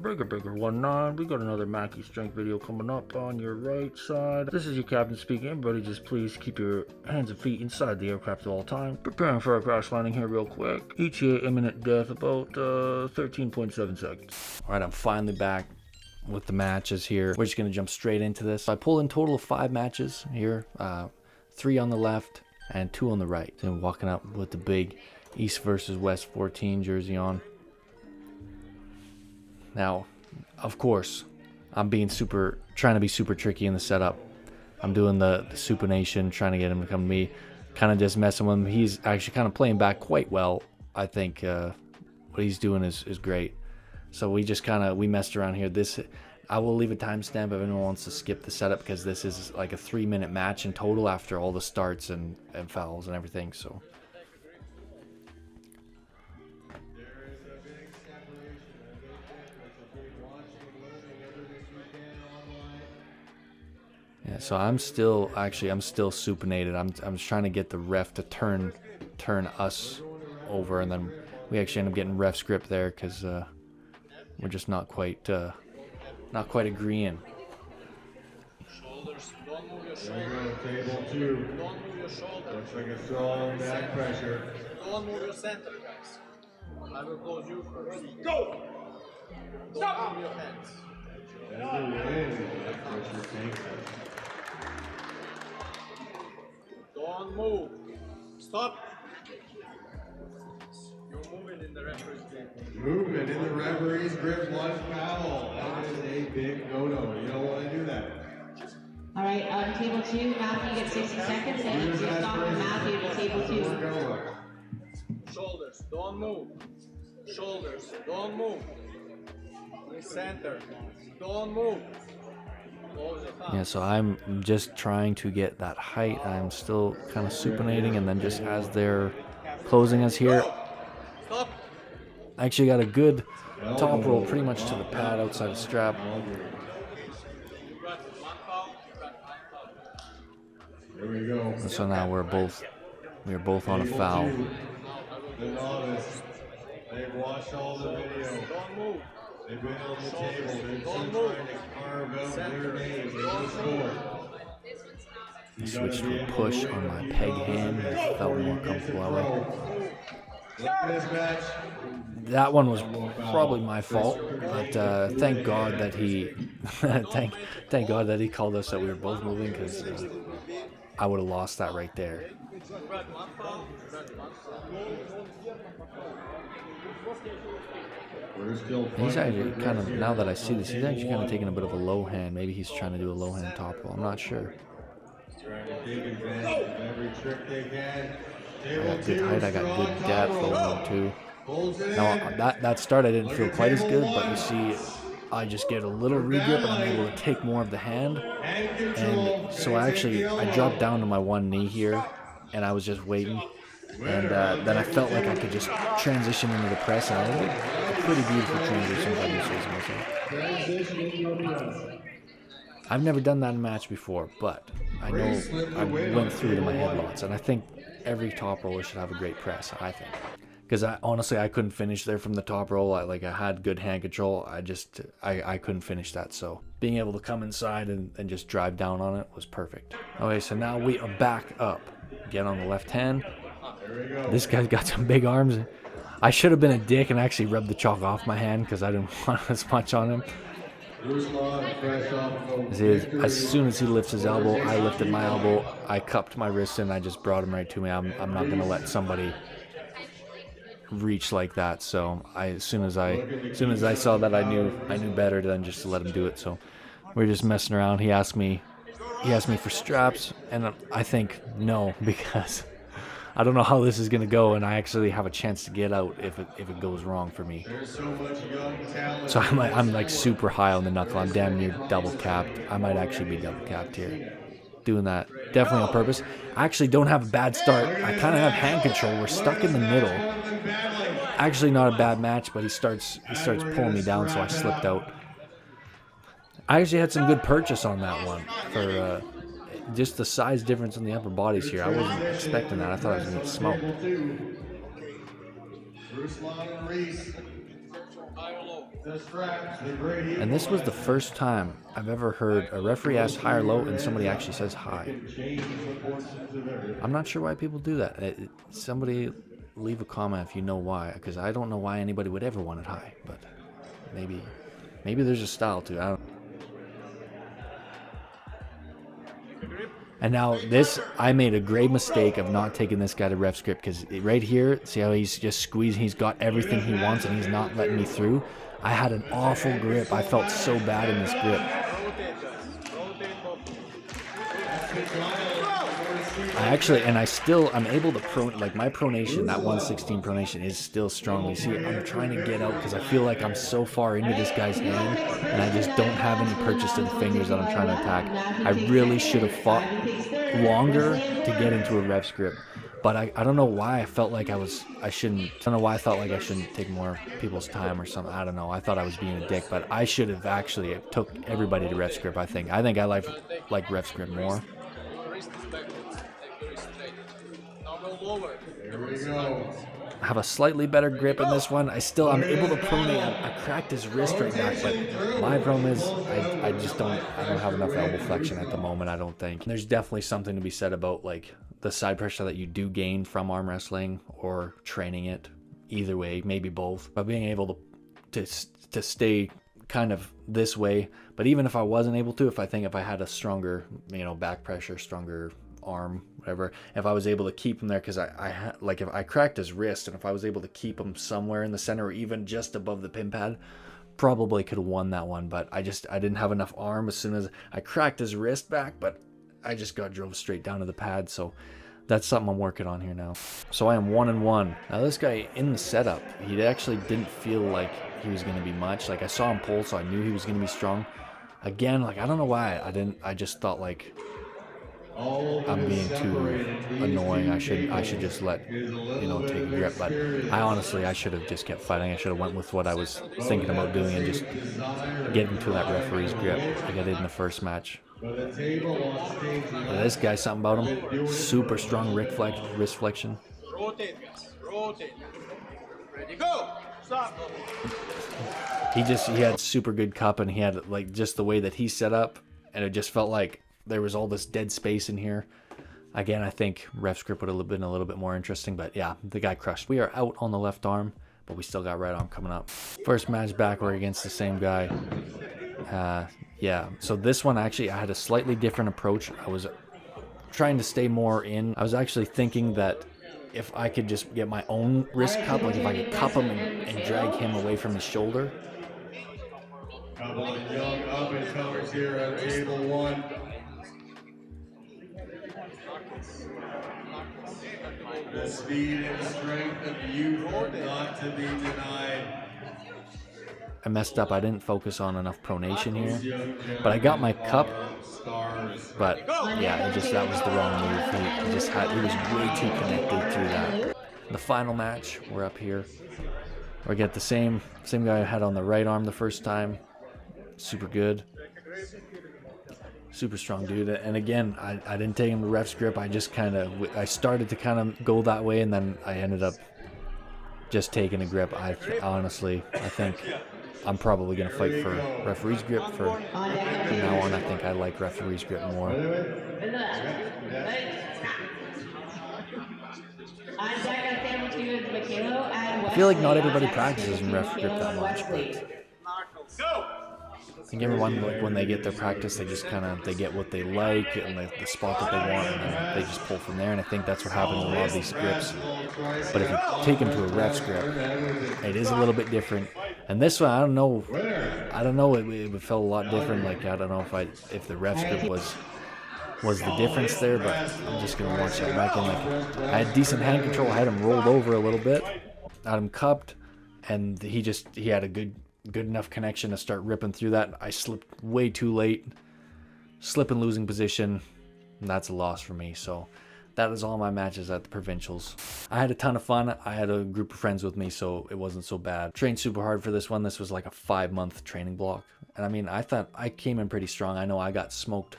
Bigger 19. We got another Mackie strength video coming up on your right side. This is your captain speaking. Everybody just please keep your hands and feet inside the aircraft at all time. Preparing for a crash landing here real quick. ETA imminent death about 13.7 seconds. Alright, I'm finally back with the matches here. We're just going to jump straight into this. I pulled in total of 5 matches here. 3 on the left and 2 on the right. And walking up with the big East versus West 14 jersey on. Now, of course, I'm trying to be super tricky in the setup. I'm doing the supination, trying to get him to come to me, kind of just messing with him. He's actually kind of playing back quite well. I think what he's doing is great. So we just we messed around here. I will leave a timestamp if anyone wants to skip the setup, because this is like a 3-minute match in total after all the starts and fouls and everything. So. Yeah, so I'm still supinated. I'm just trying to get the ref to turn us over, and then we actually end up getting ref's grip there because we're just not quite agreeing. Shoulders, don't move your shoulders. Table 2. Don't move your shoulders. Looks like a strong back pressure. Don't move your center, guys. I will close you first. Go! Don't move your hands. That's the win. Back pressure tank. Don't move. Stop. You're moving in the referee's grip. Movement in the referee's grip. 1 foul. That is a big no-no. You don't want to do that. All right, on table 2, Matthew gets 60 seconds, and you stop Matthew to table 2. Shoulders, don't move. Shoulders, don't move. Center, don't move. Yeah, so I'm just trying to get that height. I'm still kind of supinating, and then just as they're closing us here, I actually got a good top roll pretty much to the pad outside the strap. There we go. And so now we're both on a foul. The novice. They've watched all the video. They've been on the table. They've been trying to carve out their names in the sport. I switched to a push on my peg hand. I felt more comfortable that way. That one was probably my fault, but thank God that he thank God that he called us that we were both moving, because I would have lost that right there. He's actually kind of, now that I see this, he's actually kind of taking a bit of a low hand. Maybe he's trying to do a low hand top roll. I'm not sure. Trying to take advantage of every trick they can. I got good height, I got good depth over too. Now that start I didn't feel quite as good, but you see I just get a little regrip and I'm able to take more of the hand. And so I dropped down to my one knee here, and I was just waiting. And then I felt like I could just transition into the press, and I did a pretty beautiful transition, if I do say so myself. I've never done that in a match before, but I know I went through to my headlocks, and I think every top roller should have a great press, I think. Because honestly, I couldn't finish there from the top roll. I had good hand control. I couldn't finish that. So being able to come inside and just drive down on it was perfect. Okay, so now we are back up. Again on the left hand. This guy's got some big arms. I should have been a dick and actually rubbed the chalk off my hand because I didn't want as much on him. As soon as he lifts his elbow, I lifted my elbow. I cupped my wrist and I just brought him right to me. I'm not going to let somebody reach like that. So as soon as I saw that, I knew better than just to let him do it. So we're just messing around. He asked me for straps, and I think no, because I don't know how this is gonna go, and I actually have a chance to get out if it goes wrong for me. So I'm like super high on the knuckle. I'm damn near double capped. I might actually be double capped here. Doing that definitely on purpose. I actually don't have a bad start. I kind of have hand control. We're stuck in the middle. Actually not a bad match, but he starts pulling me down, so I slipped out. I actually had some good purchase on that one for just the size difference in the upper bodies here. I wasn't expecting that. I thought I was going to get smoked. And this was the first time I've ever heard a referee ask high or low and somebody actually says high. I'm not sure why people do that. Somebody leave a comment if you know why, because I don't know why anybody would ever want it high, but maybe there's a style to it. I don't. And now this, I made a grave mistake of not taking this guy to ref grip, because right here, see how he's just squeezing, he's got everything he wants and he's not letting me through. I had an awful grip. I felt so bad in this grip. I'm able to like my pronation, that 116 pronation is still strong. You see, I'm trying to get out because I feel like I'm so far into this guy's hand and I just don't have any purchase to the fingers that I'm trying to attack. I really should have fought longer to get into a ref's grip. But I don't know why I felt like I don't know why I felt like I shouldn't take more people's time or something. I don't know. I thought I was being a dick, but I should have actually took everybody to ref's grip, I think. I like ref's grip more. There we go. I have a slightly better grip in this one. I'm able to pronate. I cracked his wrist right back, but my problem is I don't have enough elbow flexion at the moment, I don't think. There's definitely something to be said about like the side pressure that you do gain from arm wrestling or training it. Either way, maybe both. But being able to stay kind of this way, but even if I wasn't able to, if I had a stronger, back pressure, stronger arm, whatever, if I was able to keep him there, because if I cracked his wrist and if I was able to keep him somewhere in the center or even just above the pin pad, probably could have won that one. But I didn't have enough arm. As soon as I cracked his wrist back, but I just drove straight down to the pad. So that's something I'm working on here now. So I am 1-1. Now this guy in the setup, he actually didn't feel like he was going to be much. Like I saw him pull, so I knew he was going to be strong. Again, like I don't know why I just thought like I'm being too annoying. I should just let take a grip. But I should have just kept fighting. I should have went with what I was thinking about doing and just getting to that referee's grip like I did in the first match. But this guy, something about him, super strong wrist flexion. Rotate. Ready, go. Stop. He had super good cup, and he had like just the way that he set up, and it just felt like there was all this dead space in here. Again, I think ref's grip would have been a little bit more interesting, but yeah, the guy crushed. We are out on the left arm, but we still got right arm coming up. First match back, we're against the same guy. Yeah, so this one actually I had a slightly different approach. I was trying to stay more in. I was actually thinking that if I could just get my own wrist cup, like if I could cup him and drag him away from his shoulder. Couple of young up-and-comers here at table one. The speed and strength of youth are not to be denied. I messed up. I didn't focus on enough pronation here, but I got my cup. But yeah, that was the wrong move. He was way too connected through that. The final match, we're up here. We get the same guy I had on the right arm the first time. Super good. Super strong dude. And again, I didn't take him to ref's grip. I started to kind of go that way, and then I ended up just taking a grip. I think I'm probably going to fight for referee's grip from now on. I think I like referee's grip more. I feel like not everybody practices in ref grip that much, but I think everyone, like when they get their practice, they just they get what they like and the spot that they want, and then they just pull from there. And I think that's what happens in a lot of these grips. But if you take them to a ref's grip, it is a little bit different. And this one, I don't know. It felt a lot different. Like I don't know if the ref's grip was the difference there, but I'm just gonna watch that back in. Like I had decent hand control. I had him rolled over a little bit, had him cupped, and he had a good enough connection to start ripping through that. I slipped way too late, and losing position, and that's a loss for me. So that is all my matches at the Provincials. I had a ton of fun. I had a group of friends with me, so it wasn't so bad. Trained super hard for this one. This was like a 5-month training block, and I mean, I thought I came in pretty strong. I know I got smoked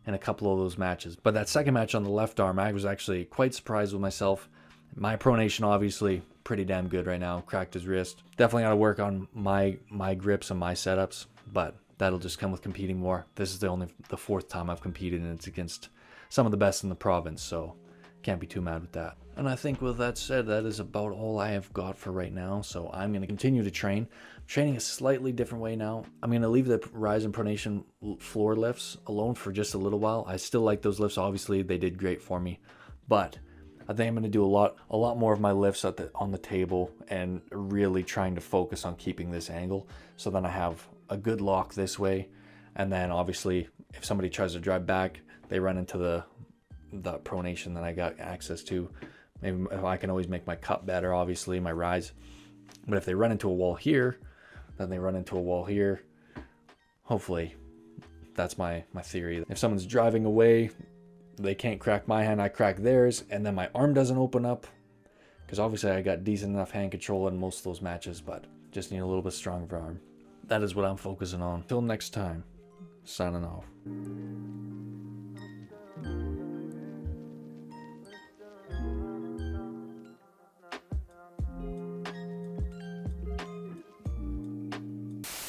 in a couple of those matches, but that second match on the left arm, I was actually quite surprised with myself. My pronation obviously pretty damn good right now. Cracked his wrist. Definitely got to work on my grips and my setups, but that'll just come with competing more. This is the fourth time I've competed, and it's against some of the best in the province, so can't be too mad with that. And I think with that said, that is about all I have got for right now. So I'm going to continue to train. I'm training a slightly different way now. I'm going to leave the rise and pronation floor lifts alone for just a little while. I still like those lifts. Obviously, they did great for me. But I think I'm going to do a lot more of my lifts on the table and really trying to focus on keeping this angle. So then I have a good lock this way. And then obviously, if somebody tries to drive back, they run into the pronation that I got access to. Maybe if I can always make my cut better, obviously, my rise. But if they run into a wall here, then they run into a wall here. Hopefully, that's my theory. If someone's driving away, they can't crack my hand, I crack theirs, and then my arm doesn't open up. Because obviously I got decent enough hand control in most of those matches, but just need a little bit stronger arm. That is what I'm focusing on. Till next time, signing off.